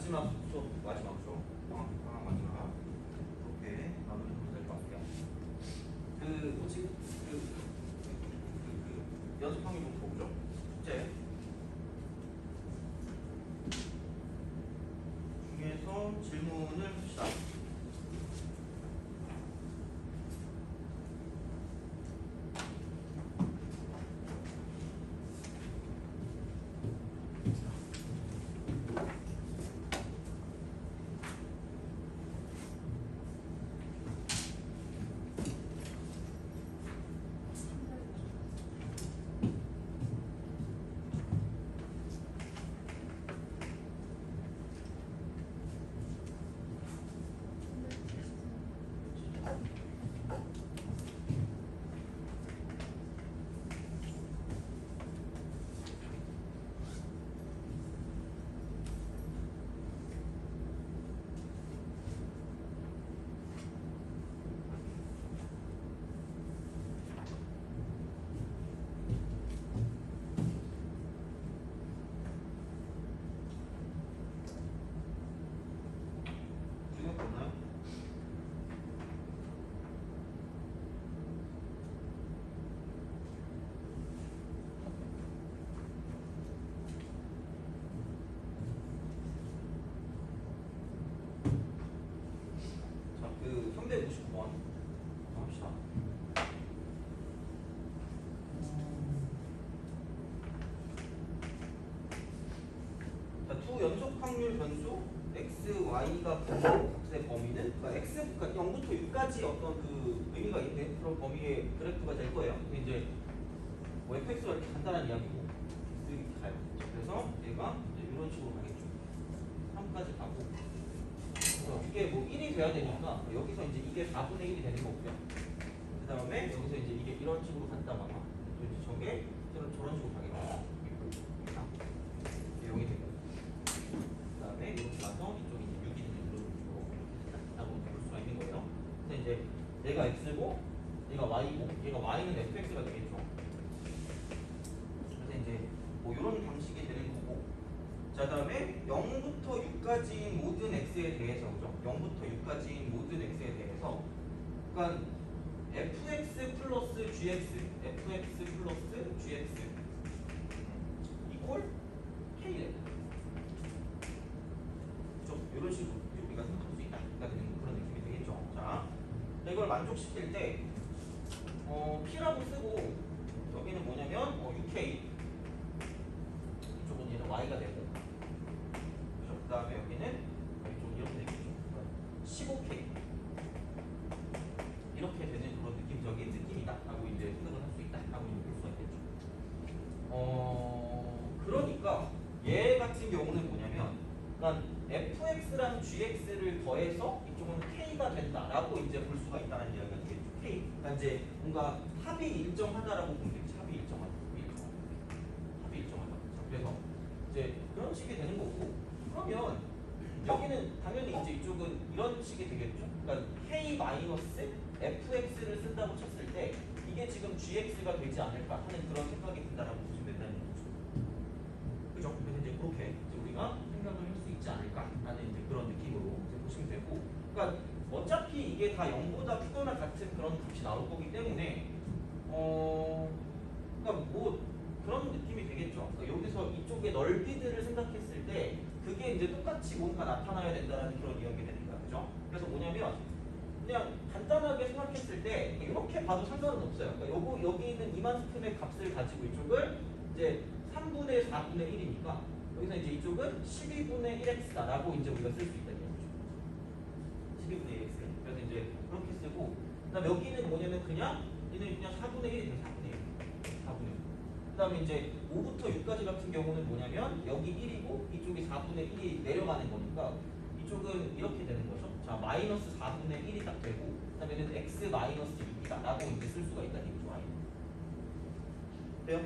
마지막 좀 마지막으로 마지막 이렇게 마무리하면 될 것 같아요. 그 뭐지 연습 확률 좀 보죠. 숙제 중에서 질문을 봅시다. 보나요? 자, 그 359번 합시다. 자, 두 연속 확률 변수 x, y가 값의 범위는 그러니까 x, 그러니까 0부터 6까지 어떤 그 의미가 있는 그런 범위의 그래프가 될 거예요. 근데 이제 뭐 fx가 이렇게 간단한 이야기고 이렇게 가요. 그래서 얘가 이제 이런 식으로 가겠죠. 3까지 가고 그래서 이게 뭐 1이 돼야 되니까 여기서 이제 이게 4분의 1이 되는 거고요. 그 다음에 여기서 이제 이게 이런 식으로 간다거나 또 이제 저게 저런 식으로 가겠죠. 0이 되고 그 다음에 이렇게 가서 이쪽이 이제 6이 되는 그런 식으로 라고 볼 수가 있는 거예요. 그래서 이제 얘가 x고 얘가 y고 얘가 y는 fx가 되겠죠. 그래서 이제 뭐 이런 방식이 되는 거고 자 다음에 0부터 6까지인 모든 x에 대해서 그죠? 0부터 6까지인 모든 x에 대해서 그러니까 fx 플러스 gx fx 플러스 gx 이퀄 k래 이런 식으로 우리가 생각할 수 있다. 그런 느낌이 되겠죠. 자, 이걸 만족시킬 때 P라고 쓰고 여기는 뭐냐면 6K 이쪽은 얘는 Y가 되고 그렇죠? 그 다음에 여기는 이쪽 이렇게 되겠죠. 15K 이렇게 되는 그런 느낌적인 느낌이다 라고 이제 생각을 할 수 있다 라고 볼 수가 있겠죠. 그러니까 얘 같은 경우는 뭐냐면 그러니까 fx랑 gx를 더해서 이쪽은 k가 된다라고 이제 볼 수가 있다는 이야기가 되겠죠. k. 그러니까 이제 뭔가 합이 일정하다라고 보면 되겠죠. 합이 일정하다. 합이 일정하다. 자, 그래서 이제 그런 식이 되는 거고 그러면 여기는 당연히 이제 이쪽은 이런 식이 되겠죠. 그러니까 k 마이너스 fx를 쓴다고 쳤을 때 이게 지금 gx가 되지 않을까 하는 그런 생각이 든다라고 보시면 된다는 거죠. 그죠? 그래서 이제 그렇게 이제 우리가 생각을 할 수 있지 않을까라는 이제 그런 느낌으로 이제 보시면 되고, 그러니까 어차피 이게 다 0보다 크거나 같은 그런 값이 나올 거기 때문에, 그러니까 뭐 그런 느낌이 되겠죠. 그러니까 여기서 이쪽의 넓이들을 생각했을 때 그게 이제 똑같이 뭔가 나타나야 된다는 그런 이야기가 되는 거야, 그죠? 그래서 뭐냐면 그냥 간단하게 생각했을 때 이렇게 봐도 상관은 없어요. 그러니까 여기 있는 이만큼의 값을 가지고 이쪽을 이제 3분의 4분의 1이니까 여기서 이제 이쪽은 12분의 1x다라고 이제 우리가 쓸 수 있다는 거죠. 12분의 1x. 그래서 이제 그렇게 쓰고, 그다음 여기는 뭐냐면 그냥 얘는 그냥 4분의 1이 돼요. 4분의 1. 4분의 1. 그다음에 이제 5부터 6까지 같은 경우는 뭐냐면 여기 1이고 이쪽이 4분의 1이 내려가는 거니까 이쪽은 이렇게 되는 거죠. 자, 마이너스 4분의 1이 딱 되고, 그다음에 얘는 x 마이너스 6이다라고 이제 쓸 수가 있다는 얘기죠. 돼요?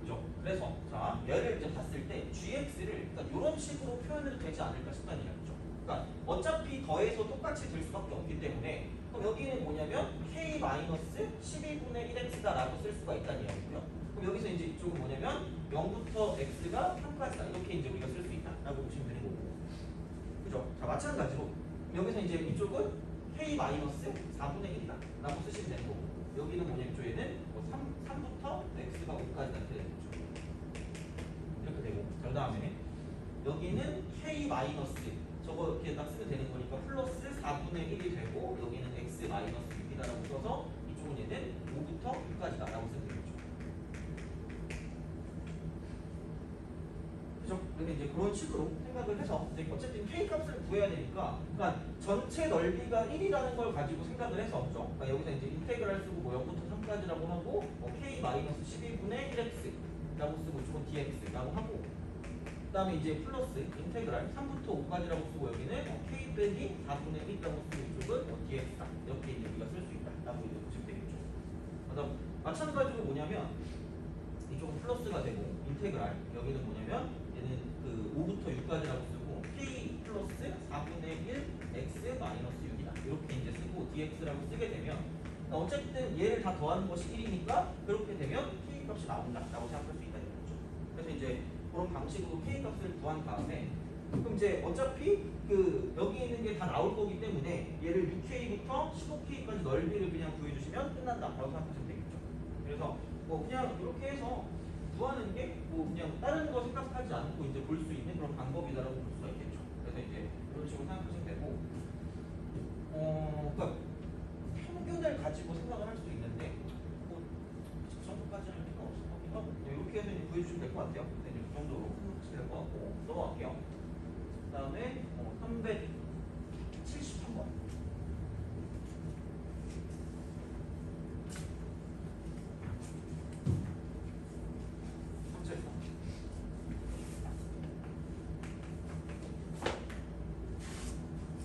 그죠? 그래서 자 얘를 이제 봤을 때 gx를 그러니까 이런 식으로 표현해도 되지 않을까 싶다는 이야기죠. 그러니까 어차피 더해서 똑같이 될 수밖에 없기 때문에 그럼 여기는 뭐냐면 k-12분의 1x다라고 쓸 수가 있다는 이야기고요. 그럼 여기서 이제 이쪽은 뭐냐면 0부터 x가 3까지다 이렇게 이제 우리가 쓸 수 있다라고 보시면 되는 거고. 마찬가지로 여기서 이제 이쪽은 k-4분의 1이다 라고 쓰시면 되는 거고 여기는 뭐냐 이쪽에는 뭐 3부터 x가 5까지 이렇게 되는 거죠. 이렇게 되고 그 다음에 여기는 k- 저거 이렇게 딱 쓰면 되는 거니까 플러스 4분의 1이 되고 여기는 x-6이다라고 써서 이쪽은 얘는 5부터 6까지다 라고 쓰면 되겠죠. 그죠? 그래서 이제 그런 식으로 생각을 해서 이제 어쨌든 k 값을 구해야 되니까 그러니까 전체 넓이가 1이라는 걸 가지고 생각을 해서 그죠? 그러니까 여기서 이제 인테그랄 쓰고 뭐 0부터 3까지라고 하고 뭐 k-11분의 1x라고 쓰고 이쪽은 dx라고 하고 그 다음에 이제 플러스 인테그랄 3부터 5까지라고 쓰고 여기는 k 빼기 4분의 1이라고 쓰고 이쪽은 dx다 이렇게 이제 우리가 쓸 수 있다 라고 이제 보시면 되겠죠. 그래서 마찬가지로 뭐냐면 이쪽은 플러스가 되고 인테그랄 여기는 뭐냐면 얘는 그 5부터 6까지라고 쓰고 k 플러스 4분의 1 x 마이너스 6이다 이렇게 이제 쓰고 dx라고 쓰게 되면 어쨌든 얘를 다 더하는 것이 1이니까 그렇게 되면 k 값이 나온다 라고 생각할 수 있다는 거죠. 그래서 이제 그런 방식으로 k 값을 구한 다음에 그럼 이제 어차피 그 여기 있는 게 다 나올 거기 때문에 얘를 6k부터 15k까지 넓이를 그냥 구해주시면 끝난다라고 생각하시면 되겠죠. 그래서 뭐 그냥 이렇게 해서 구하는 게 뭐 그냥 다른 거 생각하지 않고 이제 볼 수 있는 그런 방법이다라고 볼 수가 있겠죠. 그래서 이제 이런 식으로 생각하시면 되고 그러니까 평균을 가지고 생각을 할 수 있는데 뭐 그 정도까지는 할 필요 없을 것 같긴 하고 이렇게 해서 이제 구해주시면 될 것 같아요. 이제 그 정도로 생각하시면 될 것 같고 넘어갈게요. 그 다음에 373번.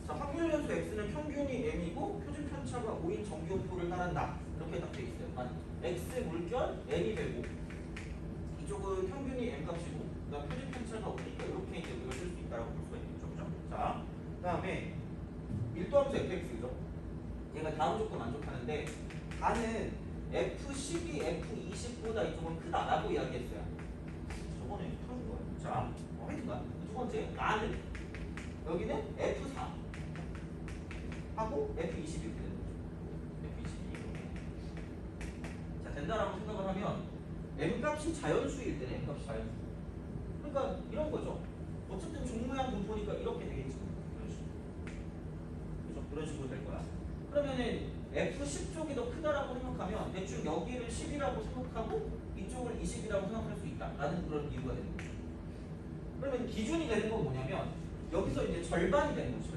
자, 확률 연수 x는 평균이 m이고 표준 편차가 5인 정규분포를 따른다. 이렇게 딱 돼 있어요. x 물결 n이 되고 이쪽은 평균이 m 값이고 그다음 표준 편차가 5니까 이렇게 이제 우리가 쓸 수 있다라고 볼 수가 있겠죠. 그죠? 자, 그다음에 밀도함수 fx죠. 얘가 다음 조건 만족하는데 다는 f12, f20보다 이쪽은 크다라고 이야기했어요. 저번에 푸는 거예요. 자, 하여튼간 두 번째 나는 여기는 f4 하고 f20 이렇게 되는 거죠. f20이 이렇게. 자, 된다라고 생각을 하면 m값이 자연수일 때는 m값이 자연수. 그러니까 이런 거죠. 어쨌든 종모양 분포니까 이렇게 되겠지. 이런 식으로. 그죠? 그런 식으로 될 거야. 그러면은 f10 쪽이 더 크다라고 생각하면 대충 여기를 10이라고 생각하고 이쪽을 20이라고 생각할 수 있다라는 그런 이유가 되는 거죠. 그러면 기준이 되는 건 뭐냐면 여기서 이제 절반이 되는 거죠.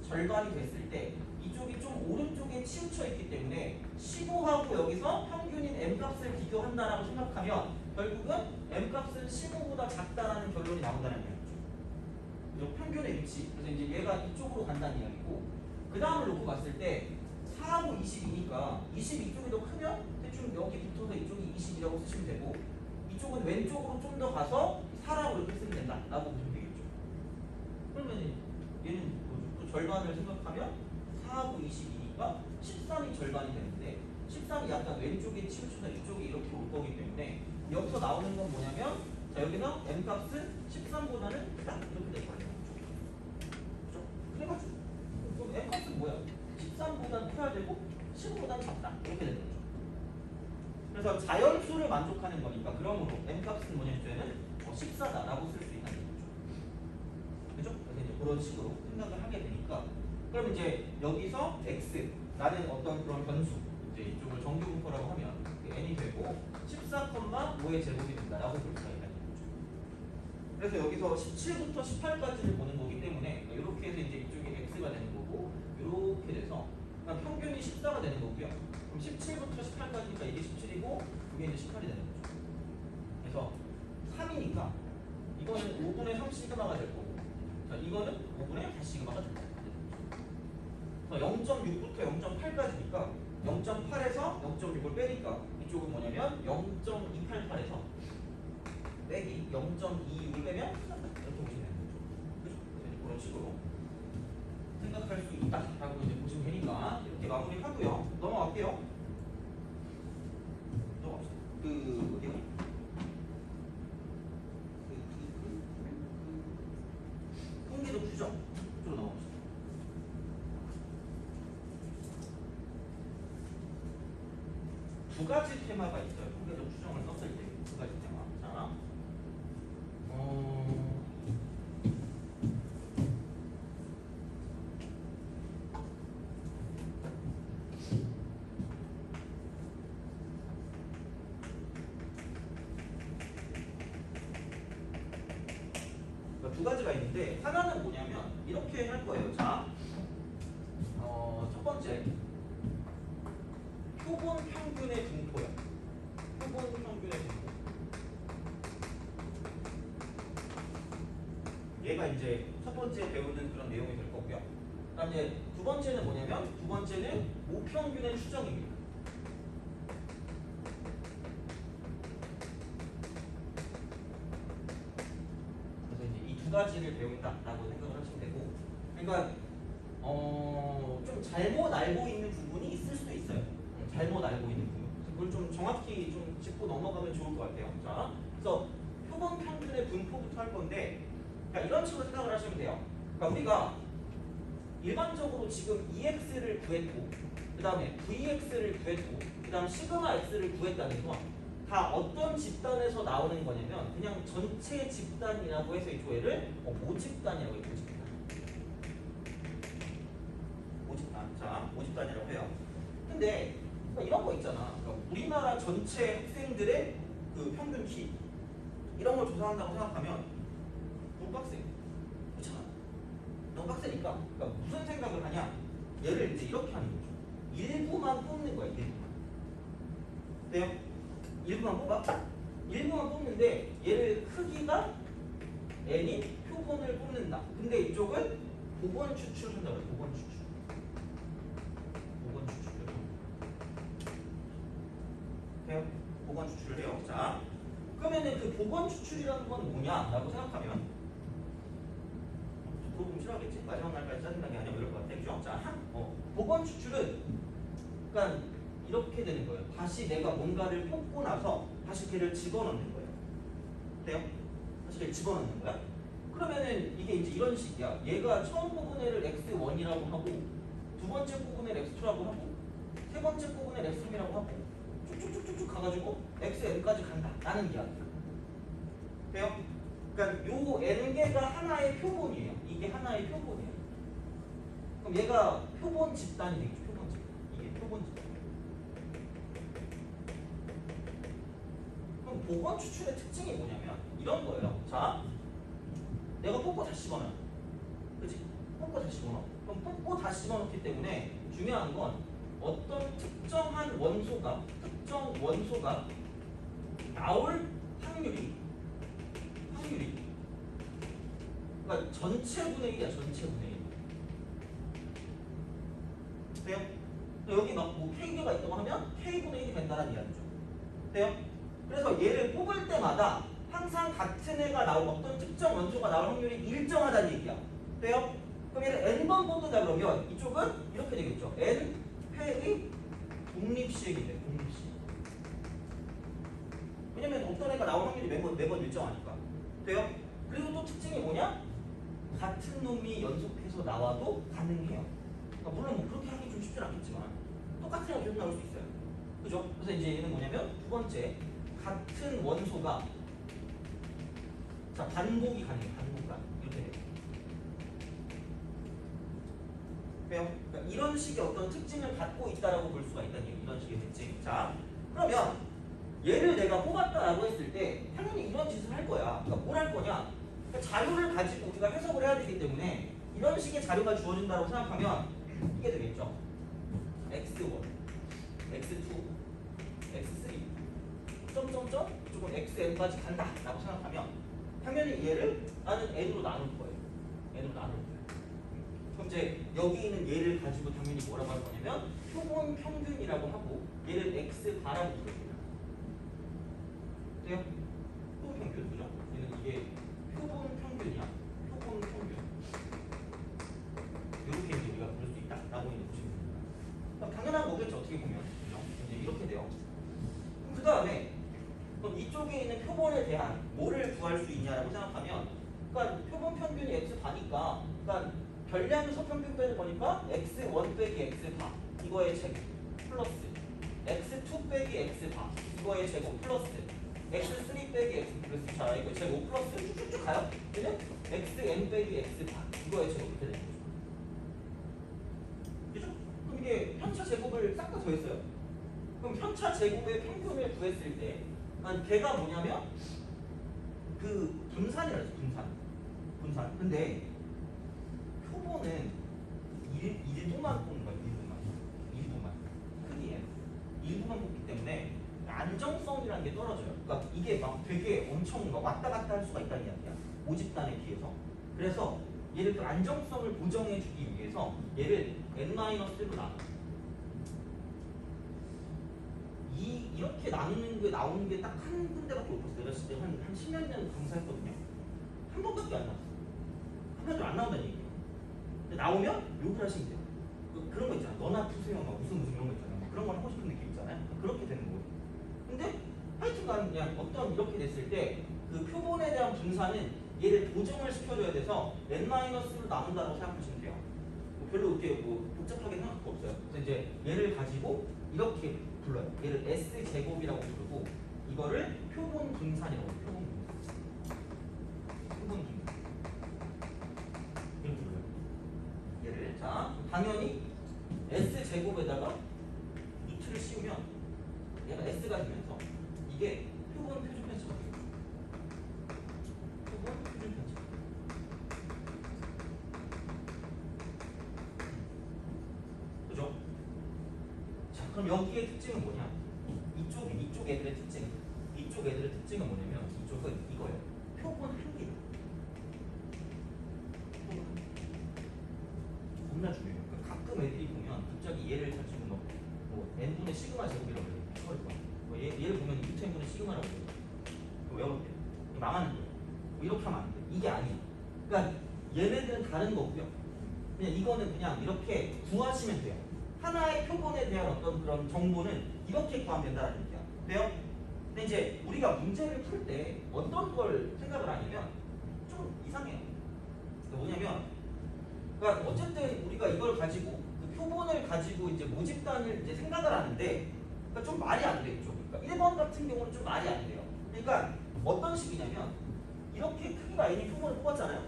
절반이 됐을 때 이쪽이 좀 오른쪽에 치우쳐 있기 때문에 15하고 여기서 평균인 m값을 비교한다라고 생각하면 결국은 m값은 15보다 작다라는 결론이 나온다는 이야기죠. 그죠? 평균의 위치. 그래서 이제 얘가 이쪽으로 간다는 이야기고 그 다음을 놓고 봤을 때 4하고 20이니까 20 이쪽이 더 크면 대충 여기 붙어서 이쪽이 20이라고 쓰시면 되고 이쪽은 왼쪽으로 좀 더 가서 4라고 이렇게 쓰면 된다 라고 보시면 되겠죠. 그러면 얘는 또 절반을 생각하면 4하고 22니까 13이 절반이 되는데 13이 약간 왼쪽에 치우쳐서 이쪽이 이렇게 올 거기 때문에 여기서 나오는 건 뭐냐면 자 여기는 m값은 13보다는 크다 이렇게 될 거예요. 그렇죠? 그래가지고 그럼 m값은 뭐야? 13보다는 커야 되고 15보다는 작다 이렇게 되는 거죠. 그래서 자연수를 만족하는 거니까 그러므로 m값은 뭐냐 이제는 14다라고 쓸 수 있다는 거죠. 그죠? 그래서 이제 그런 식으로 생각을 하게 되니까 그럼 이제 여기서 x 라는 어떤 그런 변수 이제 이쪽을 정규분포라고 하면 n이 되고 14,5의 제곱이 된다라고 볼 수가 있다는 거죠. 그래서 여기서 17부터 18까지를 보는 거기 때문에 이렇게 해서 이제 이쪽이 x가 되는 거고 이렇게 돼서 평균이 14가 되는 거고요. 그럼 17부터 18까지니까 이게 17이고 이게 이제 18이 되는 거죠. 그래서 3이니까 이거는 5분의 3시그마가 될 거고 자, 이거는 5분의 4시그마가 될 거고 0.6부터 0.8까지니까 0.8에서 0.6을 빼니까 이쪽은 뭐냐면 0.288에서 빼기 0.26을 빼면 이렇게 보시면 되는 거죠. 그죠? 그래서 그런 식으로 생각할 수 있다라고 이제 보시면 되니까 이렇게 마무리하고요. 넘어갈게요. 넘어갑시다. 어디가? 통계도 규정 쪽으로 넘어갑시다. 두 가지 테마가 있어요. 통계적 추정을 썼을 때 두 가지 테마. 자, 두 가지가 있는데 하나는 뭐냐면 이렇게 할 거예요. 자, 첫 번째 표본 평균의 분포요. 표본 평균의 분포. 얘가 이제 첫 번째 배우는 그런 내용이 될 거고요. 그다음 이제 두 번째는 뭐냐면 두 번째는 모평균의 추정입니다. 그래서 이제 이 두 가지를 배운다라고 생각을 하시면 되고, 그러니까 좀 잘못 알고 있는 부분이 있을 수도 있어요. 잘못 알고 있는 부분. 그걸 좀 정확히 좀 짚고 넘어가면 좋을 것 같아요. 자, 그래서 표본 평균의 분포부터 할 건데, 그러니까 이런 식으로 생각을 하시면 돼요. 그러니까 우리가 일반적으로 지금 EX를 구했고, 그 다음에 VX를 구했고, 그 다음 시그마 X를 구했다는 건 다 어떤 집단에서 나오는 거냐면 그냥 전체 집단이라고 해서 이 조회를 모집단이라고 해요. 모집단. 자, 모집단이라고 해요. 근데 그러니까 이런 거 있잖아. 그러니까 우리나라 전체 학생들의 그 평균 키 이런 걸 조사한다고 생각하면 너무 빡세. 그렇잖아. 너무 빡세니까 그러니까 무슨 생각을 하냐? 얘를 이제 이렇게 하는 거죠. 일부만 뽑는 거야. 일부만. 돼요? 일부만 뽑아? 일부만 뽑는데 얘를 크기가 n인 표본을 뽑는다. 근데 이쪽은 복원 추출한다고 해요. 복원 추출. 복원 추출을 해요. 복원 추출을 해요. 자, 그러면은 그 복원 추출이라는 건 뭐냐라고 생각하면 물어보면 싫어하겠지? 마지막 날까지 짜증나게 하냐 이럴 것 같아. 그죠? 자, 복원 추출은 그러니까 이렇게 되는 거예요. 다시 내가 뭔가를 뽑고 나서 다시 걔를 집어넣는 거예요. 돼요? 다시 걔를 집어넣는 거야. 그러면은 이게 이제 이런 식이야. 얘가 처음 뽑은 애를 x1이라고 하고, 두 번째 뽑은 애를 x2라고 하고, 세 번째 뽑은 애를 x3이라고 하고, 쭉쭉쭉쭉 가가지고 xn까지 간다. 라는 이야기야. 돼요? 그러니까 요 n개가 하나의 표본이에요. 이게 하나의 표본이에요. 그럼 얘가 표본 집단이 되겠죠. 표본 집단. 이게 표본 집단. 그럼 복원 추출의 특징이 뭐냐면 이런 거예요. 자, 내가 뽑고 다시 집어넣어. 그치? 뽑고 다시 집어넣어. 그럼 뽑고 다시 집어넣기 때문에 중요한 건 어떤 특정 원소가 나올 확률이 그러니까 전체 분의 1이야. 전체 분의 1. 돼요? 여기 막 뭐 K개가 있다고 하면 K분의 1이 된다는 이야기죠. 돼요? 그래서 얘를 뽑을 때마다 항상 같은 애가 나오고 어떤 특정 원소가 나올 확률이 일정하다는 얘기야. 돼요? 그럼 얘를 n번 뽑는다 그러면 이쪽은 이렇게 되겠죠. n 회의 독립시행이 돼. 독립시행. 왜냐면 어떤 애가 나올 확률이 매번 일정하니까. 돼요? 그리고 또 특징이 뭐냐? 같은 놈이 연속해서 나와도 가능해요. 그러니까 물론 뭐 그렇게 하기 좀 쉽진 않겠지만 똑같은 애가 계속 나올 수 있어요. 그죠? 그래서 이제 얘는 뭐냐면 두 번째 같은 원소가 자 반복이 가능해요. 반복가 이렇게 돼요. 왜요? 그러니까 이런 식의 어떤 특징을 갖고 있다라고 볼 수가 있다는 얘기. 이런 식의 특징. 자, 그러면 얘를 내가 뽑았다라고 했을 때 당연히 이런 짓을 할 거야. 그러니까 뭘 할 거냐? 그러니까 자료를 가지고 우리가 해석을 해야 되기 때문에 이런 식의 자료가 주어진다고 생각하면 이게 되겠죠. x1, x2, x3, 점점점 조금 xn까지 간다라고 생각하면 당연히 얘를 나는 n으로 나눌 거예요. n으로 나눌 거예요. 그럼 이제 여기 있는 얘를 가지고 당연히 뭐라고 할 거냐면 표본 평균이라고 하고 얘를 x바라고 부릅니다. 돼요? 표본 평균, 그죠? 얘는 이게 표본 평균이야. 표본 평균. 이렇게 이제 우리가 부를 수 있다라고 보시면 됩니다. 그럼 당연한 거겠죠, 어떻게 보면. 그죠? 이제 이렇게 돼요. 그 다음에 그럼 이쪽에 있는 표본에 대한 뭐를 구할 수 있냐라고 생각하면, 그러니까 표본 평균이 x바니까, 그러니까 별량에서 평균 빼는 거니까 x1 빼기 x바 이거의 책 플러스 x2 빼기 x바 이거의 제곱 플러스 x3 빼기 x 플러스 자 이거 제곱 플러스 쭉쭉쭉 가요. 그냥 xn 빼기 x바 이거의 제곱 이렇게 되는 거죠. 그죠? 그럼 이게 편차 제곱을 싹 다 더했어요. 그럼 편차 제곱의 평균을 구했을 때 걔가 뭐냐면 그 분산이라 했어. 분산. 근데 표본은 일부만 뽑는 거야. 일부만 크기에 일부만 뽑기 때문에 안정성이라는 게 떨어져요. 그러니까 이게 막 되게 엄청 막 왔다 갔다 할 수가 있다는 이야기야. 모집단에 비해서. 그래서 얘를 그 안정성을 보정해 주기 위해서 얘를 n-1로 나눠. 이렇게 나누는 게 나오는 게 딱 한 군데밖에 없었어요. 내가 진짜 한 10몇 년 강사했거든요. 한 번밖에 안 나왔어. 한 번도 안 나온다는 얘기예요. 근데 나오면 욕을 하시면 돼요. 그런 거 있잖아. 너나 푸세요. 막 무슨 이런 거 있잖아. 막 그런 걸 하고 싶은 느낌 있잖아요. 그렇게 되는 거예요. 근데 하여튼간 그냥 어떤 이렇게 됐을 때 그 표본에 대한 분산은 얘를 보정을 시켜줘야 돼서 n-로 나눈다고 생각하시면 돼요. 뭐 별로 이렇게 뭐 복잡하게 생각할 거 없어요. 그래서 이제 얘를 가지고 이렇게 불러요. 얘를 S제곱이라고 부르고 이거를 표본 분산이라고 해요. 표본 분산. 이렇게 불러요. 얘를 자 당연히 S제곱에다가 루트를 씌우면 얘가 S가 되면서 이게 표본 표준 편차가 돼요. 표본 표준 편차. 그죠? 자 그럼 여기의 특징은 뭐냐? 이쪽 애들의 특징은 뭐냐면 이쪽은 이거예요. 표본 한 개. 겁나 중요해요. 그러니까 가끔 애들이 보면 갑자기 얘를 가지고 뭐 n분의 시그마 제곱이라고 해요. 얘를 보면 2n분의 시그마라고 해요. 그거 외워볼게요. 망하는 거예요. 뭐 이렇게 하면 안 돼. 이게 아니에요. 그러니까 얘네들은 다른 거고요. 그냥 이거는 그냥 이렇게 구하시면 돼요. 하나의 표본에 대한 어떤 그런 정보는 이렇게 구하면 된다는 얘기야. 돼요? 근데 이제 우리가 문제를 풀 때 어떤 걸 생각을 하냐면 좀 이상해요. 그러니까 뭐냐면 그러니까 어쨌든 우리가 이걸 가지고 그 표본을 가지고 이제 모집단을 이제 생각을 하는데 그러니까 좀 말이 안 돼요. 그러니까 1번 같은 경우는 좀 말이 안 돼요. 그러니까 어떤 식이냐면 이렇게 크기가 n이 표본을 뽑았잖아요.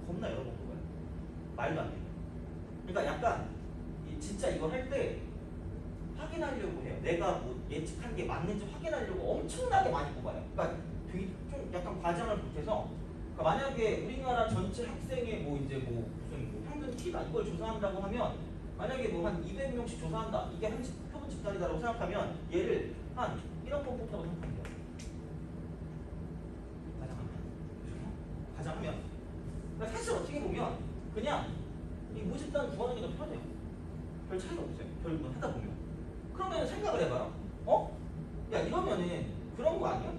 겁나 여러 번 뽑아요. 말도 안 돼요. 그러니까 약간 진짜 이거 할 때 확인하려고 해요. 내가 뭐 예측한 게 맞는지 확인하려고 엄청나게 많이 뽑아요. 그러니까 되게 좀 약간 과장을 못해서 그러니까 만약에 우리나라 전체 학생의 뭐 이제 뭐 무슨 뭐 평균 키다 이걸 조사한다고 하면 만약에 뭐 한 200명씩 조사한다 이게 한 표본 집단이다라고 생각하면 얘를 한 1억 번 뽑다고 생각하면 돼요. 가장하면 그러니까 사실 어떻게 보면 그냥 이 모집단 구하는 게 더 편해요. 별 차이가 없어요. 결국은 하다 보면. 그러면 생각을 해봐요. 야 이러면은 그런 거 아니야?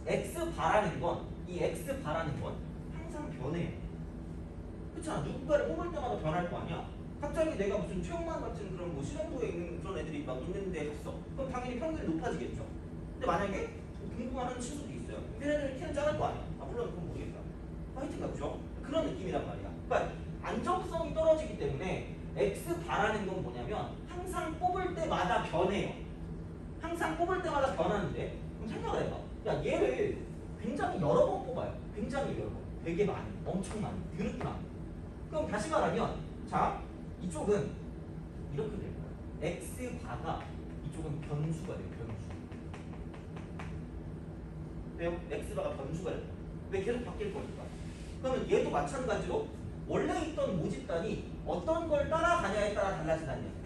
X바라는 건, 이 X바라는 건 항상 변해요. 그렇잖아. 누군가를 뽑을 때마다 변할 거 아니야? 갑자기 내가 무슨 최영만 같은 그런 뭐 실험부에 있는 그런 애들이 막 있는데 갔어. 그럼 당연히 평균이 높아지겠죠. 근데 만약에 궁금한 친구도 있어요. 걔네들 키는 작을 거 아니야? 물론 그건 모르겠다. 하여튼 그죠? 그런 느낌이란 말이야. 그러니까 안정성이 떨어지기 때문에 X바라는 건 뭐냐면 항상 뽑을 때마다 변해요. 항상 뽑을 때마다 변하는데 그럼 생각을 해봐. 야 얘를 굉장히 여러 번 뽑아요. 굉장히 여러 번. 되게 많이. 엄청 많이. 드럽게 많이. 그럼 다시 말하면 자 이쪽은 이렇게 될 거예요. X바가 이쪽은 변수가 돼요. 변수. 왜요? X바가 변수가 돼요. 왜 계속 바뀔 거니까. 그러면 얘도 마찬가지로 원래 있던 모집단이 어떤 걸 따라가냐에 따라 달라진다는 얘기죠.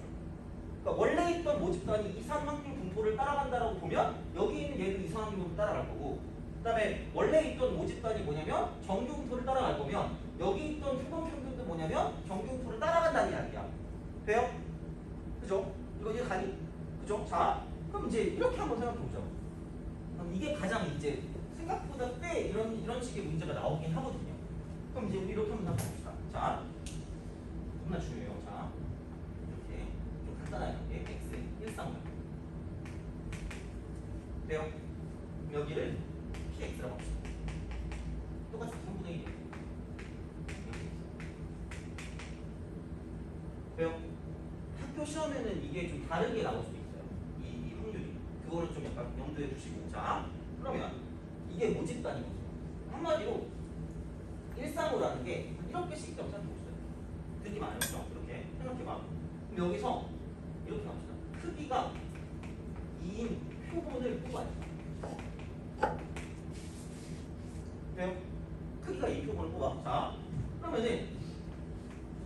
그러니까 원래 있던 모집단이 이산환경 분포를 따라간다라고 보면 여기 있는 얘도 이산환경 분포를 따라갈 거고 그 다음에 원래 있던 모집단이 뭐냐면 정규 분포를 따라갈 거면 여기 있던 표본 평균도 뭐냐면 정규 분포를 따라간다는 이야기야. 돼요? 그죠? 이거 이해 가니? 그죠? 자 그럼 이제 이렇게 한번 생각해 보자고. 그럼 이게 가장 이제 생각보다 꽤 이런 식의 문제가 나오긴 하거든요. 그럼 이제 우리 이렇게 한번 생각해봅시다. 자, 겁나 중요해요. 자, 이렇게 좀 간단하게 x 일상을 돼요? 그럼 여기를 px라고 합시다. 똑같이 3분의 1이에요. 돼요? 학교 시험에는 이게 좀 다르게 나올 수도 있어요. 그거를 좀 약간 염두에 두시고. 자, 그러면 이게 모집단이거든요. 한마디로 135라는 게 이렇게 씩있다고 생각해보세요. 느낌 안 해봤죠? 이렇게 생각해봐. 그럼 여기서 이렇게 합시다. 크기가 2인 표본을 뽑아야 돼. 돼요? 크기가 2인 표본을 뽑아. 자, 그러면은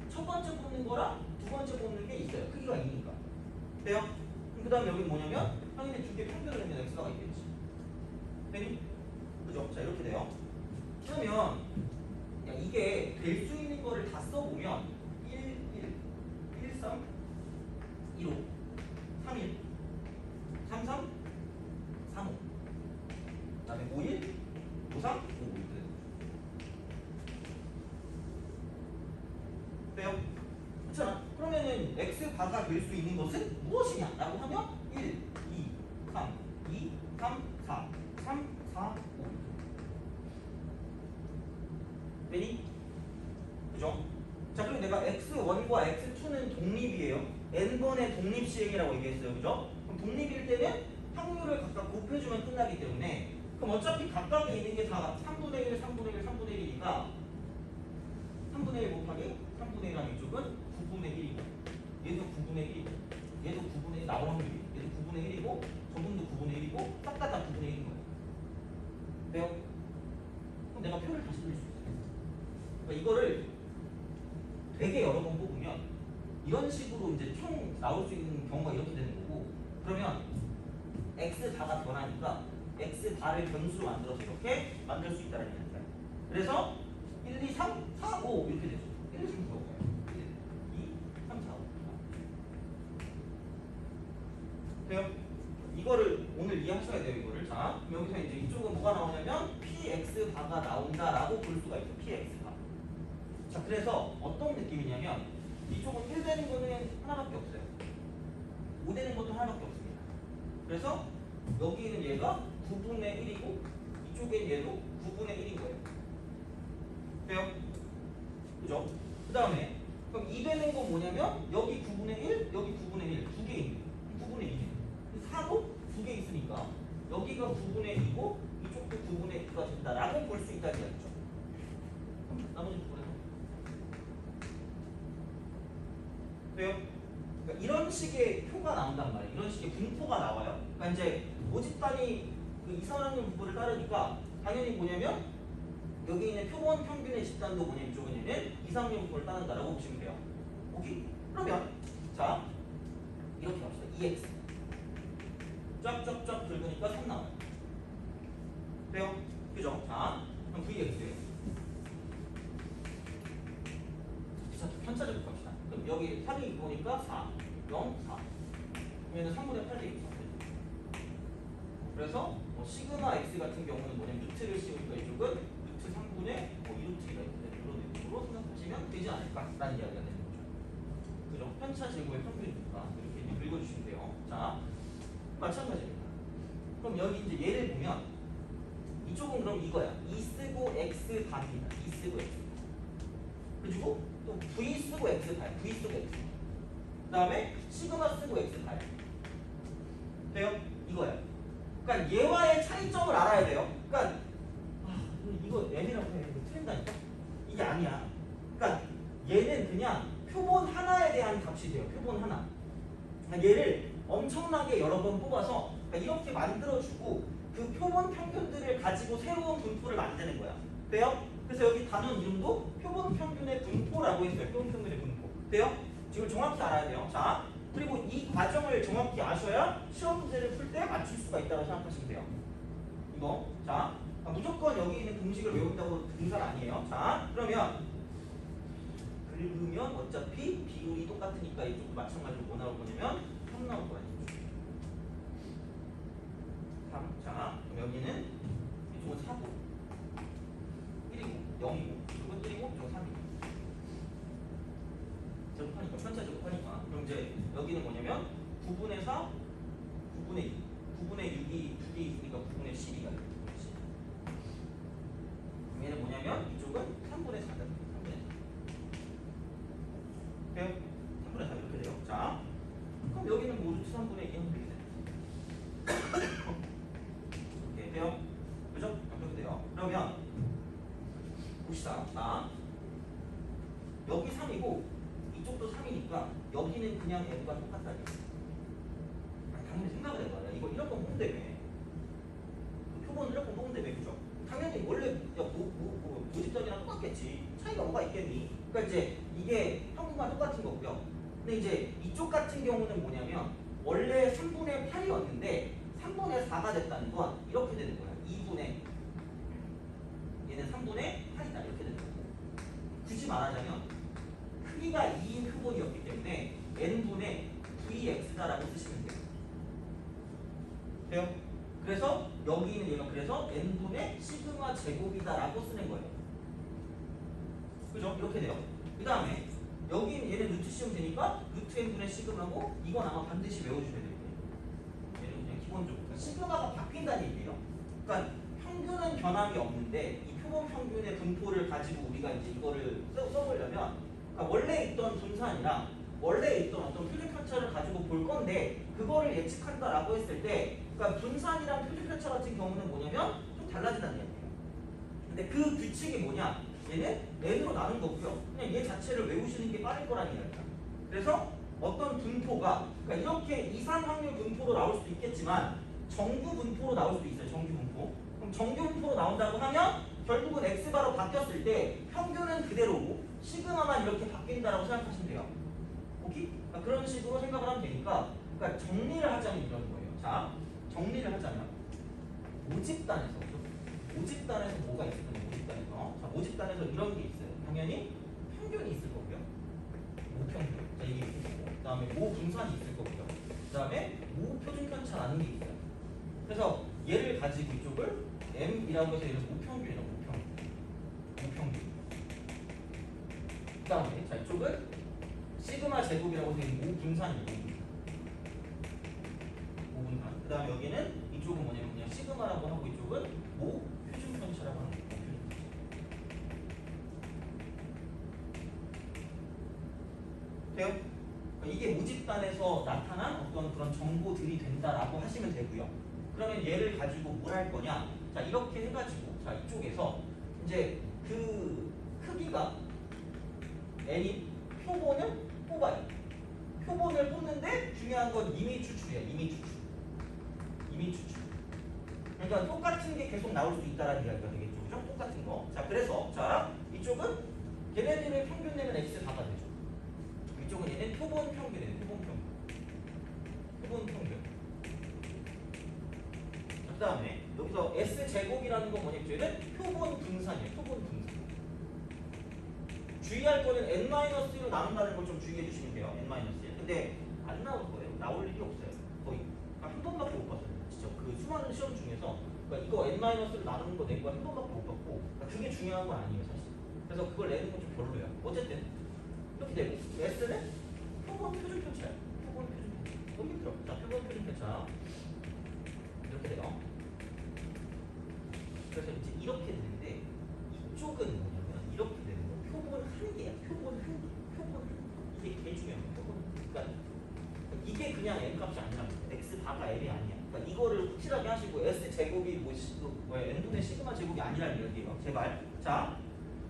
첫 번째 뽑는 거랑 두 번째 뽑는 게 있어요. 크기가 2니까. 돼요? 그 다음에 여기 뭐냐면 당연히 두 개 평균을 내면 x가 있겠지. 되니? 그죠? 자, 이렇게 돼요. 그러면 야, 이게 될 수 있는 거를 다 써보면 1, 1, 1, 3, 1, 5, 3, 1, 3, 3, 3, 5. 그 다음에 5, 1, 5, 3, 5, 5 이렇게 되는 거죠. 돼요? 그렇잖아. 그러면은 x바가 될 수 있는 것은 무엇이냐? 라고 하면 1, 2, 3, 2, 3, 4, 3, 4, 5. 되니? 그죠? 자, 그럼 내가 x1과 x2는 독립이에요. n번의 독립시행이라고 얘기했어요. 그죠? 그럼 독립일 때는 확률을 각각 곱해주면 끝나기 때문에 그럼 어차피 각각에 있는 게 다 3분의 1, 3분의 1, 3분의 1이니까 3분의 1 곱하기 3분의 1하면 이쪽은 9분의 1이고 얘도 9분의 1이고 얘도 9분의 1 나올 확률이 얘도 9분의 1이고 저분도 9분의 1이고 싹 다 9분의 1인 거예요. 돼요? 그럼 내가 표를 다시 그릴 수 있어요. 그러니까 이거를 되게 여러 번 뽑으면 이런 식으로 이제 총 나올 수 있는 경우가 이렇게 되는 거고 그러면 x바가 변하니까 x바를 변수로 만들어서 이렇게 만들 수 있다는 얘기입니다. 그래서 1, 2, 3, 4, 5 이렇게 되죠. 1, 2, 3, 4, 5. 1, 2, 3, 4, 5. 돼요? 이거를 오늘 이해하셔야 돼요. 이거를. 자, 그럼 여기서 이제 이쪽은 뭐가 나오냐면 px바가 나온다라고 볼 수가 있죠. px바. 자, 그래서 어떤 느낌이냐면 이쪽은 1 되는 거는 하나밖에 없어요. 5 되는 것도 하나밖에 없습니다. 그래서 여기는 얘가 9분의 1이고 이쪽엔 얘도 9분의 1인 거예요. 돼요? 그죠? 그 다음에 그럼 2 되는 건 뭐냐면 여기 9분의 1, 여기 9분의 1 두 개 있는 9분의 2네. 4도 두 개 있으니까 여기가 9분의 2고 이쪽도 9분의 2가 된다라고 볼 수 있다는 얘기죠. 나머지 부분에서 돼요? 그러니까 이런 식의 표가 나온단 말이에요. 이런 식의 분포가 나와요. 그러니까 이제 모집단이 그 이상학년 분포를 따르니까 당연히 뭐냐면 여기 있는 표본 평균의 집단도 뭐냐면 이쪽은 이상학년 분포를 따른다라고 보시면 돼요. 오케이? 그러면 자 이렇게 합시다. 2x 쫙쫙쫙 긁으니까 3 나와요. 돼요? 그죠? 자 그럼 vx예요. 자 편차적으로 갑시다. 그럼 여기 3이 보니까 4, 0, 4. 그러면 3분의 8 되겠죠. 그래서 뭐 시그마 x 같은 경우는 뭐냐면 루트를 씌우니까 이쪽은 루트 3분의 뭐 2루트가 이렇게 이런 느낌으로 생각하시면 되지 않을까라는 이야기가 되는 거죠. 그죠? 편차 제곱의 평균이니까 이렇게 이제 긁어주시면 돼요. 자, 마찬가지입니다. 그럼 여기 이제 예를 보면 이쪽은 그럼 이거야. 2 쓰고 x 반입니다. 2 쓰고 x. 그리고 또 v 쓰고 x 반, v 쓰고 x. 그 다음에 시그마 쓰고 x 반. 돼요? 이거야. 그러니까 얘와의 차이점을 알아야 돼요. 그러니까 이거 n이라고 해. 이거 틀린다니까? 이게 아니야. 그러니까 얘는 그냥 표본 하나에 대한 값이 돼요. 표본 하나. 그러니까 얘를 엄청나게 여러 번 뽑아서 그러니까 이렇게 만들어주고 그 표본 평균들을 가지고 새로운 분포를 만드는 거야. 돼요? 그래서 여기 단원 이름도 표본 평균의 분포라고 했어요. 표본 평균의 분포. 돼요? 지금 정확히 알아야 돼요. 자, 그리고 이 과정을 정확히 아셔야 시험 문제를 풀 때 맞출 수가 있다고 생각하시면 돼요. 이거. 자, 무조건 여기 있는 공식을 외운다고 등산 아니에요. 자, 그러면 긁으면 어차피 비율이 똑같으니까 이쪽도 마찬가지로 뭐 나올 거냐면 3 나올 거 아니에요. 3. 자, 그럼 여기는 이쪽은 4고 1이고 0이고 이쪽은 1이고 이쪽은 3이고 제곱하니까 편차 제곱하니까 그럼 이제 여기는 뭐냐면 9분의 4, 9분의 2 9분의 6이 두 개 있으니까 9분의 12가 돼요. 12. 그럼 얘는 뭐냐면 이쪽은 3분의 4다. 3분의 4 돼요? 3분의 4 이렇게 돼요. 자, 그럼 여기는 뭐 루트 3분의 2 하면 되겠네. 3이고 이쪽도 3이니까 여기는 그냥 n과 똑같다니. 당연히 생각을 해봐요. 이거 이런 건 뭔데 왜? 그 표본을 이렇게 뽑는데 왜 그죠? 당연히 원래 모집전이랑 똑같겠지. 차이가 뭐가 있겠니? 그러니까 이제 이게 평균과 똑같은 거고요. 근데 이제 이쪽 같은 경우는 뭐냐면 원래 3분의 8이었는데 3분의 4가 됐다는 건 이렇게 되는 거야. 2분의 얘는 3분의 8이다 이렇게 되는 거고. 굳이 말하자면 크기가 2인 표본이었기 때문에 n분의 vx다라고 쓰시면 돼요. 돼요? 그래서 여기 있는 얘가 그래서 n분의 시그마 제곱이다라고 쓰는 거예요. 그죠? 이렇게 돼요. 그 다음에 여기 있는 얘는 루트 씌우면 되니까 루트 n분의 시그마고 이건 아마 반드시 외워주셔야 돼요. 얘는 그냥 기본적으로 그러니까 시그마가 바뀐다는 얘기예요. 그러니까 평균은 변함이 없는데 이 표본 평균의 분포를 가지고 우리가 이제 이거를 써보려면 그러니까 원래 있던 분산이랑 원래 있던 어떤 표준 편차를 가지고 볼 건데 그거를 예측한다라고 했을 때 그러니까 분산이랑 표준 편차 같은 경우는 뭐냐면 좀 달라진다는 얘기예요. 근데 그 규칙이 뭐냐? 얘는 n으로 나눈 거고요. 그냥 얘 자체를 외우시는 게 빠를 거라는 이야기야. 그래서 어떤 분포가 그러니까 이렇게 이상 확률 분포로 나올 수도 있겠지만 정규 분포로 나올 수도 있어요. 정규 분포. 그럼 정규 분포로 나온다고 하면 결국은 x바로 바뀌었을 때 평균은 그대로고 시그마만 이렇게 바뀐다라고 생각하시면 돼요. 오케이? 그러니까 그런 식으로 생각을 하면 되니까 그러니까 정리를 하자면 이런 거예요. 자, 정리를 하자면 모집단에서 뭐가 있을 거냐? 모집단에서 자, 모집단에서 이런 게 있어요. 당연히 평균이 있을 거고요. 모평균. 자, 이게 있을 거고. 그다음에 모분산이 있을 거고요. 그다음에 모표준 편차라는 게 있어요. 그래서 얘를 가지고 이쪽을 m이라고 해서 얘를 모평균이라고 모평균. 그다음에 자, 이쪽은 시그마 제곱이라고 해서 얘는 모분산이에요. 모분산. 그다음에 여기는 이쪽은 뭐냐면 그냥 시그마라고 하고 이쪽은 모표준 편차라고 하는 거예요. 돼요? 그러니까 이게 모집단에서 나타난 어떤 그런 정보들이 된다라고 하시면 되고요. 그러면 얘를 가지고 뭘 할 거냐? 자, 이렇게 해가지고 자, 이쪽에서 이제 그 크기가 n인 표본을 뽑아요. 표본을 뽑는데 중요한 건 이미 추출이에요. 이미 추출. 그러니까 똑같은 게 계속 나올 수 있다라는 이야기가 되겠죠. 그죠? 똑같은 거. 자, 그래서 자, 이쪽은 얘네들을 평균 내면 x4가 되죠. 이쪽은 얘는 표본 평균이에요. 표본 평균. 그 다음에 여기서 S제곱이라는 건 뭐냐면 얘는 표본 분산이에요. 표본 분산. 주의할 거는 n-1로 나눈다는 걸 좀 주의해 주시면 돼요. n-1. 근데 안 나올 거예요. 나올 일이 없어요. 거의. 한 번밖에 못 봤어요. 진짜 그 수많은 시험 중에서 그러니까 이거 n-로 나누는 거 낸 거 한 번밖에 못 봤고 그러니까 그게 중요한 건 아니에요. 사실. 그래서 그걸 내는 건 좀 별로예요. 어쨌든 이렇게 되고 S는 표본 표준 편차예요. 표본 표준 편차. 너무 힘들어. 자, 표본 표준 편차. 이렇게 돼요. 그래서 이제 이렇게 되는데 이쪽은 뭐냐면 이렇게 되는 거. 표본 한 개야. 표본 한 개. 이게 제일 중요한 거. 표본. 그러니까 이게 그냥 n 값이 아니라 x 바가 n이 아니야. 그러니까 이거를 확실하게 하시고 s 제곱이 n분의 시그마 제곱이 아니라는 얘기예요. 제발. 자,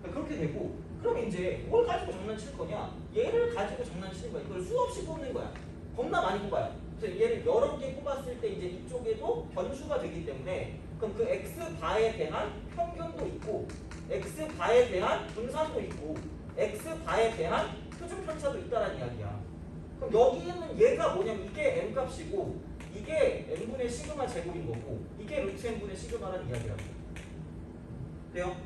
그렇게 되고. 그럼 이제 뭘 가지고 장난칠 거냐? 얘를 가지고 장난치는 거야. 이걸 수없이 뽑는 거야. 겁나 많이 뽑아요. 그래서 얘를 여러 개 뽑았을 때 이제 이쪽에도 변수가 되기 때문에 그럼 그 x바에 대한 평균도 있고 x바에 대한 분산도 있고 x바에 대한 표준 편차도 있다라는 이야기야. 그럼 여기 있는 얘가 뭐냐면 이게 n값이고 이게 n분의 시그마 제곱인 거고 이게 루트 n분의 시그마라는 이야기라고. 돼요?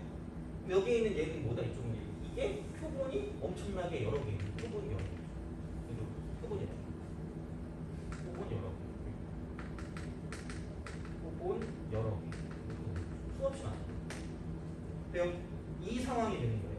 여기 있는 얘는 뭐다? 이쪽은 얘. 이게 표본이 엄청나게 여러 개. 표본이 여러 개. 표본이 여러 개. 수없이 많아. 돼요? 이 상황이 되는 거예요.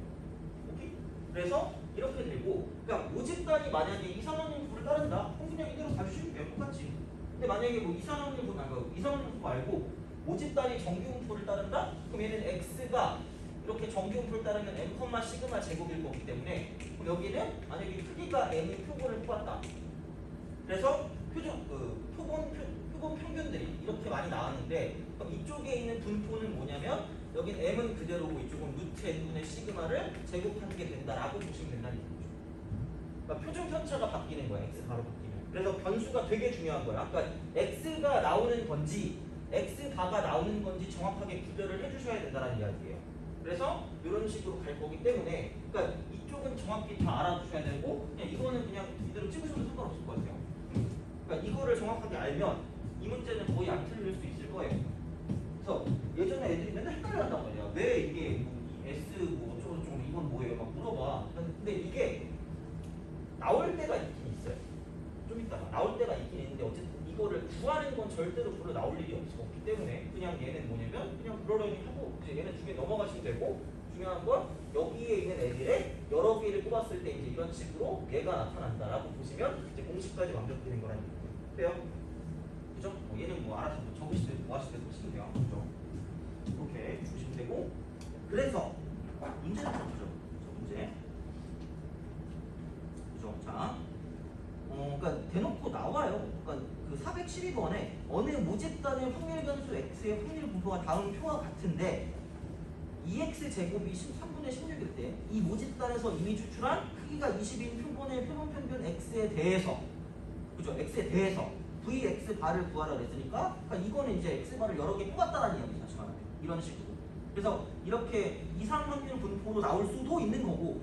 오케이? 그래서 이렇게 되고, 그러니까 모집단이 만약에 이상한 분을 따른다? 그럼 그냥 이대로 봐주시면 돼요. 똑같이. 근데 만약에 뭐 이상한 분 말고 이상한 분 말고 모집단이 정규분포를 따른다? 그럼 얘는 x가 이렇게 정규분포를 따르면 n, 시그마 제곱일 거기 때문에 그럼 여기는 만약에 크기가 n인 표본을 뽑았다. 그래서 표본 평균들이 이렇게 많이 나왔는데 그럼 이쪽에 있는 분포는 뭐냐면 여긴 m은 그대로고 이쪽은 루트 n분의 시그마를 제곱하는 게 된다라고 보시면 된다는 얘기죠. 그러니까 표준 편차가 바뀌는 거야. x가 바로 바뀌면. 그래서 변수가 되게 중요한 거야. 아까 x가 나오는 건지 x 바가 나오는 건지 정확하게 구별을 해주셔야 된다는 이야기예요. 그래서 이런 식으로 갈 거기 때문에 그러니까 이쪽은 정확히 다 알아두셔야 되고 그냥 이거는 그냥 이대로 찍으셔도 상관없을 것 같아요. 그러니까 이거를 정확하게 알면 이 문제는 거의 안 틀릴 수 있을 거예요. 그래서 예전에 애들이 맨날 헷갈려한단 말이야. 왜 이게 이 S 뭐 어쩌고저쩌고 이건 뭐예요? 막 물어봐. 근데 이게 나올 때가 있긴 있어요. 좀 이따가 나올 때가 있긴 있는데 어쨌든 이거를 구하는 건 절대로 별로 나올 일이 없기 때문에 그냥 얘는 뭐냐면 그냥 그러려니 하고 이제 얘는 두 개 넘어가시면 되고 중요한 건 여기에 있는 애들의 여러 개를 뽑았을 때 이제 이런 식으로 얘가 나타난다라고 보시면 이제 공식까지 완벽되는 거라는 얘기예요. 돼요? 그죠? 얘는 뭐 알아서 뭐 적으실 때 뭐 하실 때 보시면 돼요. 그죠? 이렇게 보시면 되고 그래서 문제를 좀 보죠. 문제. 그죠? 자, 그러니까 대놓고 나와요. 그러니까 그 412번에 어느 모집단의 확률 변수 x의 확률 분포가 다음 표와 같은데 2x 제곱이 13분의 16일 때 이 모집단에서 이미 추출한 크기가 20인 표본의 표본 평균 x에 대해서 그죠? x에 대해서 vx 바를 구하라 그랬으니까 그러니까 이거는 이제 x 바를 여러 개 뽑았다라는 이야기 다시 말하면 이런 식으로. 그래서 이렇게 이상 확률 분포로 나올 수도 있는 거고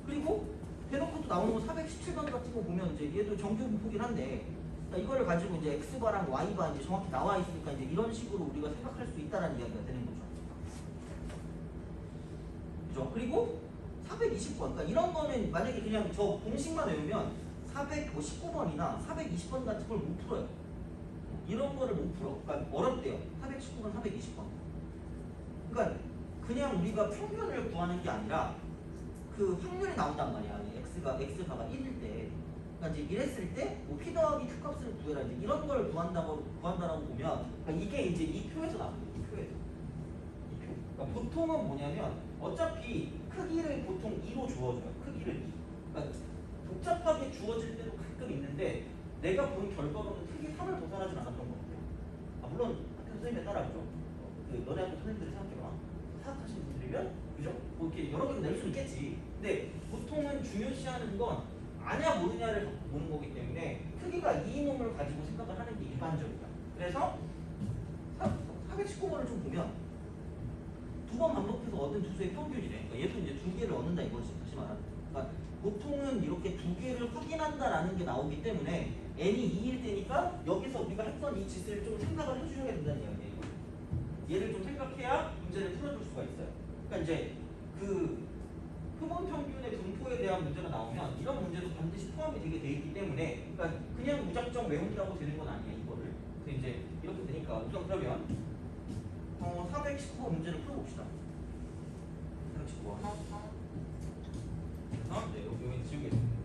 그리고 대놓고 또 나오는 거 417번 같은 거 보면 이제 얘도 정규 분포긴 한데 그러니까 이거를 가지고 이제 x바랑 y바 이제 정확히 나와 있으니까 이제 이런 식으로 우리가 생각할 수 있다라는 이야기가 되는 거죠. 그죠? 그리고 420번 그러니까 이런 거는 만약에 그냥 저 공식만 외우면 419번이나 420번 같은 걸 못 풀어요. 이런 거를 못 풀어. 그러니까 어렵대요. 419번, 420번. 그러니까 그냥 우리가 평균을 구하는 게 아니라 그 확률이 나온단 말이야. x바가 1일 때. 그러니까 이제 이랬을 때 뭐 p 더하기 q 값을 구해라 이제 이런 걸 구한다라고 보면 그러니까 이게 이제 이 표에서 나옵니다. 이 표에서. 이 표. 그러니까 보통은 뭐냐면 어차피 크기를 보통 2로 주어줘요. 크기를 2. 그러니까 복잡하게 주어질 때도 가끔 있는데 내가 본 결과로는 크게 3을 도달하진 않았던 것 같아요. 물론 학교 선생님에 따라죠. 그 너네 학교 선생님들이 생각해봐. 사학하시는 분들이면 그죠? 뭐 이렇게 여러 개를 낼 수 있겠지. 근데 보통은 중요시하는 건 아냐 모르냐를 갖고 보는 거기 때문에 크기가 2인 놈을 가지고 생각을 하는 게 일반적이다. 그래서 419번을 좀 보면 두 번 반복해서 얻은 두수의 평균이래. 그러니까 얘도 이제 두 개를 얻는다 이거지. 다시 말하면. 그러니까 보통은 이렇게 두 개를 확인한다라는 게 나오기 때문에 n이 2일 때니까 여기서 우리가 했던 이 짓을 좀 생각을 해주셔야 된다는 이야기예요. 얘를 좀 생각해야 문제를 풀어줄 수가 있어요. 그러니까 이제 그 표본 평균의 분포에 대한 문제가 나오면 이런 문제도 반드시 포함이 되게 돼 있기 때문에 그러니까 그냥 무작정 외운다고 되는 건 아니에요. 이거를. 그래서 이제 이렇게 되니까 우선 그러면 419번 문제를 풀어봅시다. 419번. 네, 여기 지우겠습니다.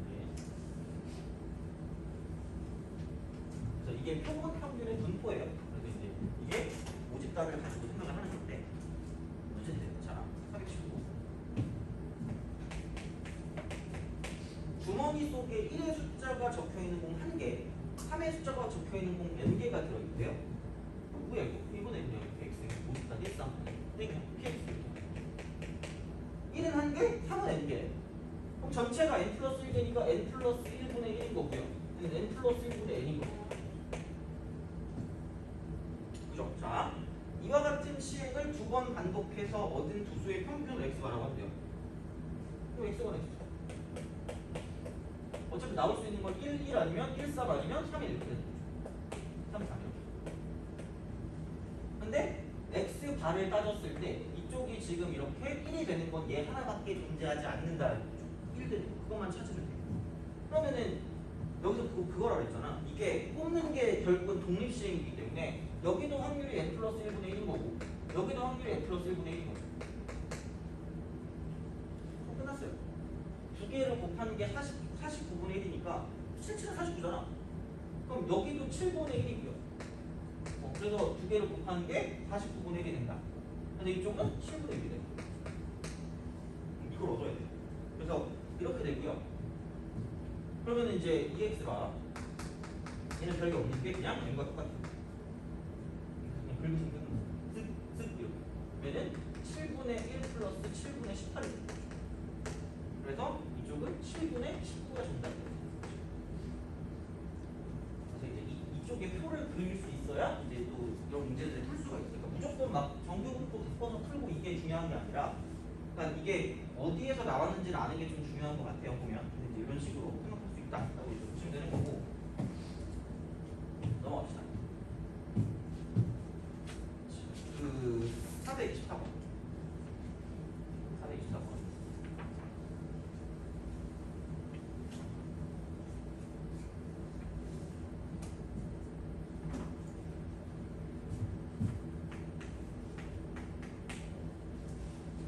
그래서 이게 표본 평균의 분포예요. 그래서 이제 이게 모집단을 가지고 생각을 하는 건데 문제 되는 자, 419. 주머니 속에 1의 숫자가 적혀 있는 공 1개, 3의 숫자가 적혀 있는 공 n개가 들어있대요. 뭐야 이거? 이번에 그냥 x 모집단 1, 3, 그냥 px 1은 1개, 3은 n개. 그럼 전체가 n 플러스 1개니까 n 플러스 1분의 1인 거고요. n 플러스 1분의 n인 거고. 그죠? 자, 이와 같은 시행을 두 번 반복해서 얻은 두수의 평균을 x바라고 한대요. 그럼 x가 x. 어차피 나올 수 있는 건 1, 1 아니면 1, 3 아니면 3, 1 이렇게 되는 거죠. 3, 3 이렇게. 근데 x 바를 따졌을 때 이쪽이 지금 이렇게 1이 되는 건 얘 하나밖에 존재하지 않는다는 거죠. 1 되는 거. 그것만 찾으면 돼요. 그러면은 여기서 그거라 그랬잖아. 이게 뽑는 게 결국은 독립시행이기 때문에 여기도 확률이 n 플러스 1분의 1인 거고 여기도 확률이 n 플러스 1분의 1인 거고 끝났어요. 두 개를 곱하는 게 49분의 1이니까 77은 49잖아. 그럼 여기도 7분의 1이고요. 그래서 두 개를 곱하는 게 49분의 1이 된다. 근데 이쪽은 7분의 1이 돼요. 이걸 얻어야 돼요. 그래서 이렇게 되고요. 그러면 이제 EX가 얘는 별게 없는 게 그냥 n과 똑같아요. 그냥 긁으시면 끝나요. 쓱 이렇게. 얘는 7분의 1 플러스 7분의 18이 돼요. 그래서 이쪽은 7분의 19가 정답이에요. 그래서 이제 이쪽에 표를 그릴 수 있어야 이제 또 이런 문제들을 풀 수가 있어요. 그러니까 무조건 막 정규분포 바꿔서 풀고 이게 중요한 게 아니라, 그러니까 이게 어디에서 나왔는지를 아는 게 좀 중요한 것 같아요. 보면 근데 이제 이런 식으로 생각할 수 있다라고 이제 보시면 되는 거고. 넘어갑시다. 그 424번. 424번.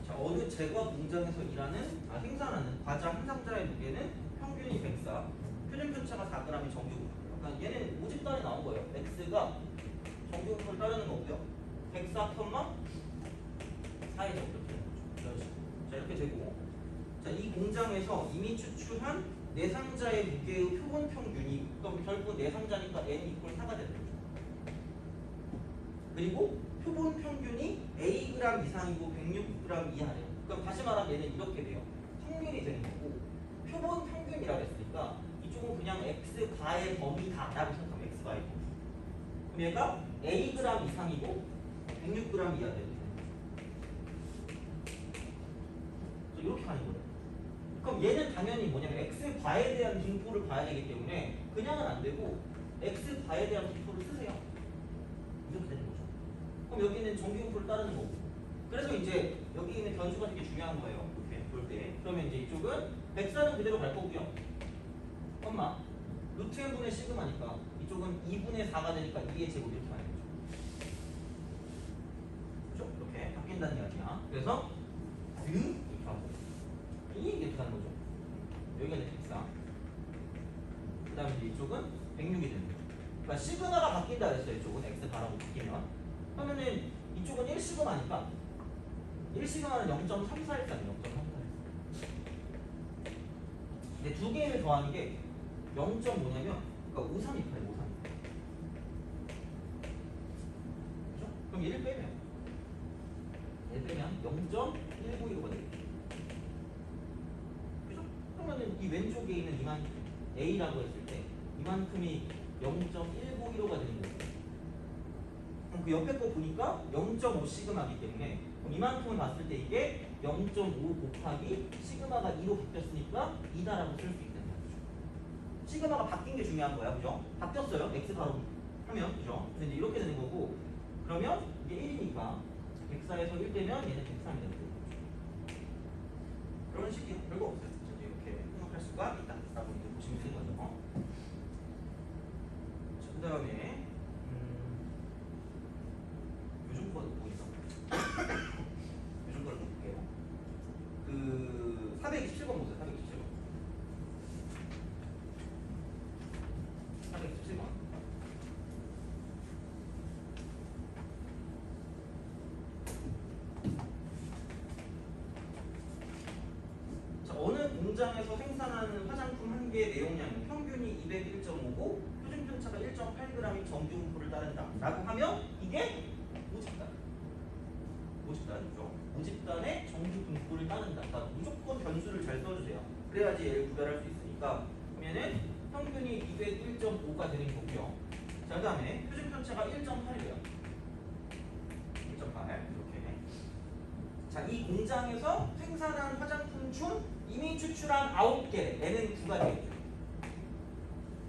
자, 어느 제과 공장에서 생산하는 과자 한 상자의 무게는 평균이 104, 표준 편차가 4g이 정규. 그러니까 얘는 모집단에 나온 거예요. x가 정규분포를 따르는 거고요. 104, 4의 정규분포. 자, 이렇게 되고, 자, 이 공장에서 이미 추출한 네 상자의 무게의 표본 평균이, 그럼 결국 네 상자니까 n 이퀄 4가 되는 거죠. 그리고 표본 평균이 A g 이상이고 106g 이하래요. 그럼 다시 말하면 얘는 이렇게 돼요. 평균이 되는 거고, 표본 평균이라고 했으니까 이쪽은 그냥 x 바의 범위다라고 생각하면 x 바의 범위. 그럼 얘가 A g 이상이고 106g 이하 되는 거죠. 이렇게 하는 거예요. 그럼 얘는 당연히 뭐냐면 x 바에 대한 분포를 봐야 되기 때문에 그냥은 안 되고 x 바에 대한 분포를 쓰세요. 이렇게 되는 거죠. 그럼 여기는 정규분포를 따르는 거고. 그래서 이제 여기 있는 변수가 되게 중요한 거예요. 이렇게 볼 때. 그러면 이제 이쪽은 104는 그대로 갈 거고요. 엄마 루트 n분의 시그마니까 이쪽은 2분의 4가 되니까 2의 제곱 이렇게 하는 거죠. 그렇죠? 이렇게 바뀐다는 이야기야. 그래서 이렇게 하고 이렇게 하는 거죠. 여기가 이제 104. 그 다음에 이제 이쪽은 106이 되는 거죠. 그러니까 시그마가 바뀐다 그랬어요. 이쪽은 x 바라고 바뀌면. 그러면은 이쪽은 1시그마니까 1시그마는 0.341이에요. 0.341. 근데 두 개를 더하는 게 0. 뭐냐면 그러니까 5328이에요. 5328. 그죠? 그럼 얘를 빼면 0.192가 되겠죠. 그죠? 그러면은 이 왼쪽에 있는 이만큼 A라고 했을 때 이만큼이 0.192가 되는 거예요. 그럼 그 옆에 거 보니까 0.5 시그마이기 때문에 그럼 이만큼을 봤을 때 이게 0.5 곱하기 시그마가 2로 바뀌었으니까 2다라고 쓸 수 있는 거죠. 시그마가 바뀐 게 중요한 거야. 그죠? 바뀌었어요. x 바로 하면. 그죠? 그래서 이제 이렇게 되는 거고, 그러면 이게 1이니까 104에서 1 되면 얘는 103이 되는 거죠. 그런 식이에요. 별거 없어요. 이제 이렇게 생각할 수가 있다 라고 이제 보시면 되는 거죠. 그 다음에 요즘 거도 보이죠? 요즘 거를 볼게요. 그 427번 보세요. 427번. 427번. 자, 어느 공장에서 생산하는 화장품 한 개의 내용량은 평균이 201.5고 표준 편차가 1.8g이 정규분포를 따른다 라고 하면 이게 모집단이죠. 모집단의 정규분포를 따른다. 그러니까 무조건 변수를 잘 써주세요. 그래야지 얘를 구별할 수 있으니까. 그러면은 평균이 201.5가 되는 거고요. 자, 그 다음에 표준 편차가 1.8이에요. 1.8 이렇게. 자, 이 공장에서 생산한 화장품 중 이미 추출한 9개, 얘는 9가 되겠죠.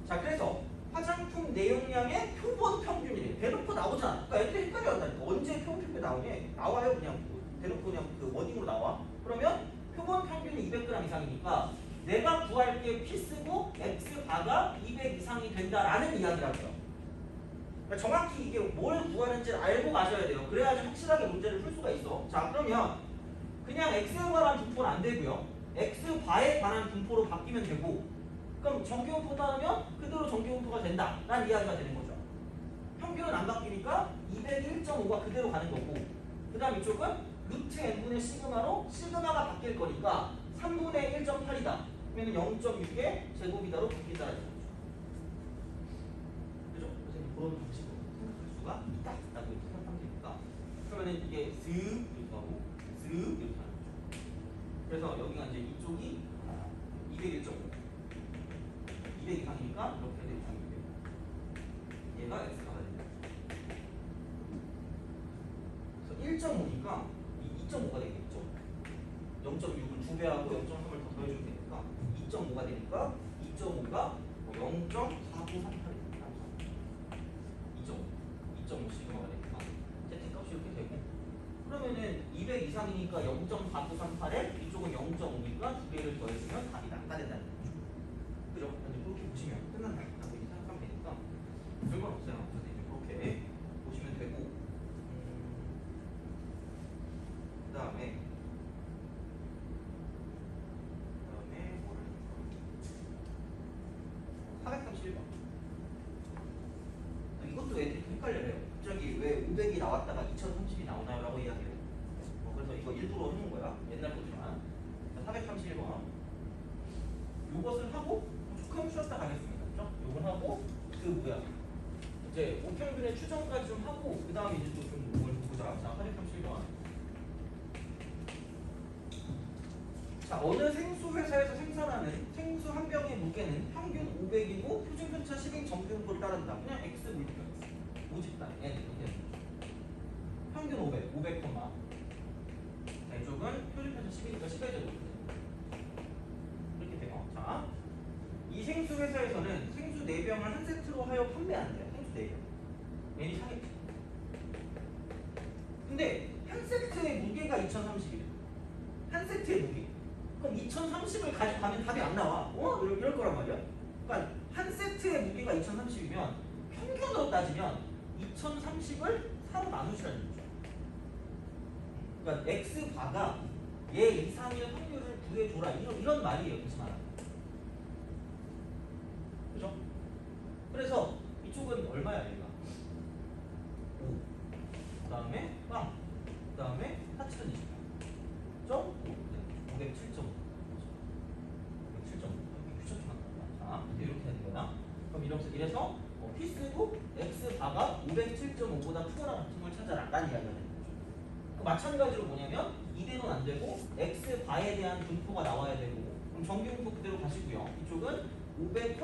자, 그래서 화장품 내용량의 표본 평균이래. 대놓고 나오잖아. 그러니까 애들이 헷갈려한다니까. 언제 표본 평균이 나오니? 나와요. 그냥 대놓고 그냥 그 워딩으로 나와. 그러면 표본 평균이 200g 이상이니까 내가 구할 게 P쓰고 X바가 200 이상이 된다라는 이야기라고요. 그러니까 정확히 이게 뭘 구하는지를 알고 가셔야 돼요. 그래야지 확실하게 문제를 풀 수가 있어. 자, 그러면 그냥 X에 관한 분포는 안 되고요. X바에 관한 분포로 바뀌면 되고, 그럼 정규분포 따르면 그대로 정규분포가 된다 라는 이야기가 되는 거죠. 평균은 안 바뀌니까 201.5가 그대로 가는 거고, 그 다음 이쪽은 루트 n분의 시그마로 시그마가 바뀔 거니까 3분의 1.8이다. 그러면 0.6의 제곱이다로 바뀐다는 거죠. 그죠? 그래서 그런 방식으로 생각할 수가 있다 라고 생각하면 되니까, 그러면 이게 슥 이렇게 하고 슥 이렇게 하는 거죠. 그래서 여기가 이제 이쪽이 0.1하고 0.3을 더 더해주면 되니까 2.5가 되니까 2.5가 0.4938입니다. 2.5 시그마가 되니까 Z값이 이렇게 되고 그러면은 200 이상이니까 0.4938에 이쪽은 0.5니까 두 개를 더해주면 답이 낮가 된다는 거죠. 그죠? 근데 그렇게 보시면 끝난다고 이제 생각하면 되니까 별건 없어요. 그래서 이제 그렇게 보시면 되고 그 다음에 뭐를 431번 이것도 애들이 좀 헷갈려요. 갑자기 왜 500이 나왔다가 2030이 나오나요? 라고 이야기를 해요. 그래서 이거 일부러 해놓은 거야. 옛날 거지만 431번 요것을 하고 조금 쉬었다 가겠습니다. 그죠? 요걸 하고 그 뭐야 이제 우평균의 추정까지 좀 하고 그 다음에 이제 또 좀 뭘 보자. 자 431번 자, 어느 생수 회사에서 생산하는 생수 한 병의 무게는 평균 500이고 표준 편차 10인 정규도를 따른다. 그냥 x 물리면 모집단 n 이렇게 되는 거죠. 평균 500 콤마. 자, 이쪽은 표준 편차 10이니까 10의 제곱 이렇게 돼요. 자, 이 생수 회사에서는 생수 4병을 한 세트로 하여 판매한대요. 생수 4병. n이 사겠지. 근데 한 세트의 무게가 2030이래. 한 세트의 무게. 그럼 2030을 가져가면 답이 안 나와. 이럴 거란 말이야. 그러니까 한 세트의 무게가 2030이면 평균으로 따지면 2030을 4로 나누시라는 거죠. 그러니까 x바가 얘 이상의 확률을 구해줘라. 이런 말이에요. 무슨 말? 그죠? 그래서 이쪽은 얼마야 얘가? 5. 그 다음에 빵. 그 다음에 하츠는 28. 점? 507.5. 507.5. 규칙만 자, 이렇게 되는 거야. 그럼 이래서 피스도 x바가 507.5보다 크거나 같은 걸 찾아라. 라는 이야기가 되는 거죠. 마찬가지로 뭐냐면 2대는 안 되고 x바에 대한 분포가 나와야 되고 그럼 정규 분포 그대로 가시고요. 이쪽은 500,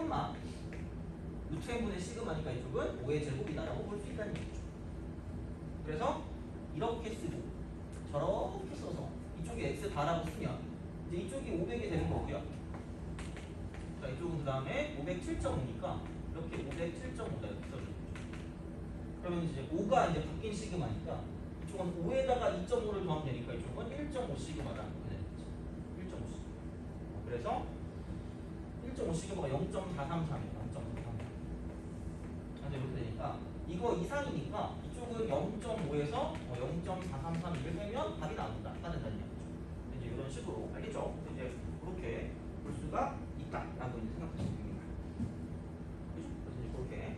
루트 n분의 시그마니까 이쪽은 5의 제곱이다라고 볼 수 있다는 얘기죠. 그래서 이렇게 쓰고 저렇게 써서 이쪽이 x바라고 쓰면 이제 이쪽이 500이 되는 거고요. 자, 이쪽은 그 다음에 507.5니까 이렇게 507.5다 이렇게 써주는 거죠. 그러면 이제 5가 이제 바뀐 시그마니까 이쪽은 5에다가 2.5를 더하면 되니까 이쪽은 1.5 시그마다 이렇게 되는 거죠. 1.5 시그마. 그래서 1.5 시그마가 0.433이에요. 0.433. 이렇게 되니까 이거 이상이니까 이쪽은 0.5에서 0.433을 빼면 답이 나온다. 하는다는 얘기죠. 이제 이런 식으로 알겠죠? 이제 그렇게 볼 수가 있다라고 이제 생각하시면 됩니다. 그죠? 그래서 이제 그렇게